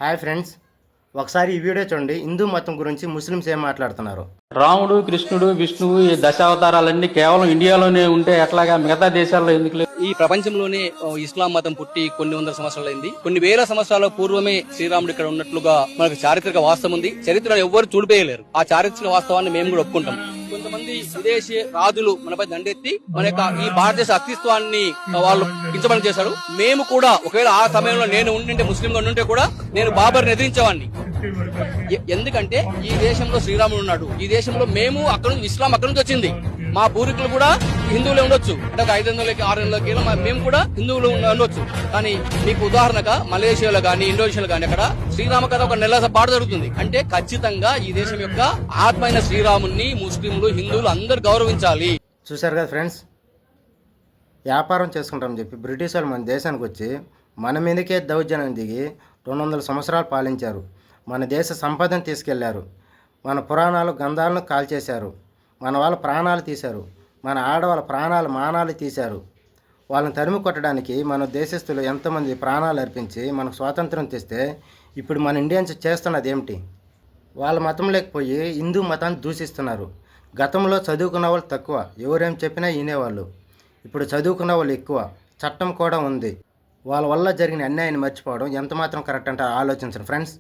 Hi friends, ఒకసారి ఈ video చూడండి. హిందూ మతం గురించి ముస్లిమ్స్ ఏం మాట్లాడుతున్నారు. రాముడు, కృష్ణుడు, విష్ణువు ఈ దశావతారాలన్నీ కేవలం ఇండియాలోనే ఉంటే ఎట్లాగా మిగతా దేశాల్లో ఎందుకు లేవు? ఈ ప్రపంచంలోనే ఇస్లాం మతం పుట్టి కొన్ని వందల సంవత్సరాలైంది. కొన్ని వేల సంవత్సరాల పూర్వమే శ్రీరాముడు ఇక్కడ ఉన్నట్లుగా మనకు చారిత్రక వాస్తవం ఉంది. చరిత్రను ఎవ్వరు చూడిపేయలేరు. ఆ చారిత్రక వాస్తవాన్ని మేము కూడా ఒప్పుకుంటాం. కొంతమంది విదేశీ రాజులు మనపై దండెత్తి మన యొక్క ఈ భారతదేశ అస్తిత్వాన్ని వాళ్ళు కించబడి చేశారు. మేము కూడా ఒకవేళ ఆ సమయంలో నేను ఉండింటే, ముస్లింగా ఉండింటే కూడా నేను బాబర్ని ఎదిరించేవాడిని. ఎందుకంటే ఈ దేశంలో శ్రీరాముడు ఉన్నాడు. ఈ దేశంలో మేము అక్కడ నుంచి ఇస్లాం అక్కడ నుంచి వచ్చింది. మా పూర్వీకులు కూడా హిందువులే ఉండొచ్చు. అంటే ఒక 500-600 మేము కూడా హిందువులు ఉండొచ్చు. కానీ మీకు ఉదాహరణగా మలేషియాలో గానీ, ఇండోనేషియాలో గానీ అక్కడ శ్రీరామ కథ ఒక నెల పాటు జరుగుతుంది. అంటే ఖచ్చితంగా ఈ దేశం యొక్క ఆత్మైన శ్రీరాముని ముస్లింలు, హిందువులు అందరూ గౌరవించాలి. చూశారు కదా ఫ్రెండ్స్, వ్యాపారం చేసుకుంటామని చెప్పి బ్రిటిష్ వాళ్ళు మన దేశానికి వచ్చి మన మీదకే దౌర్జన్యం దిగి 200 సంవత్సరాలు పాలించారు. మన దేశ సంపదను తీసుకెళ్లారు. మన పురాణాలు గ్రంథాలను కాల్చేశారు. మన వాళ్ళ ప్రాణాలు తీశారు. మన ఆడవాళ్ళ ప్రాణాలు మానాలు తీశారు. వాళ్ళని తరిమి కొట్టడానికి మన దేశస్తులు ఎంతోమంది ప్రాణాలు అర్పించి మనకు స్వాతంత్రం తెస్తే ఇప్పుడు మన ఇండియన్స్ చేస్తున్నది ఏమిటి? వాళ్ళ మతం లేకపోయి హిందూ మతాన్ని దూషిస్తున్నారు. గతంలో చదువుకున్న వాళ్ళు తక్కువ, ఎవరేం చెప్పినా వినేవాళ్ళు. ఇప్పుడు చదువుకున్న వాళ్ళు ఎక్కువ, చట్టం కూడా ఉంది. వాళ్ళ వల్ల జరిగిన అన్యాయాన్ని మర్చిపోవడం ఎంత మాత్రం కరెక్ట్ అంటే ఆలోచించండి ఫ్రెండ్స్.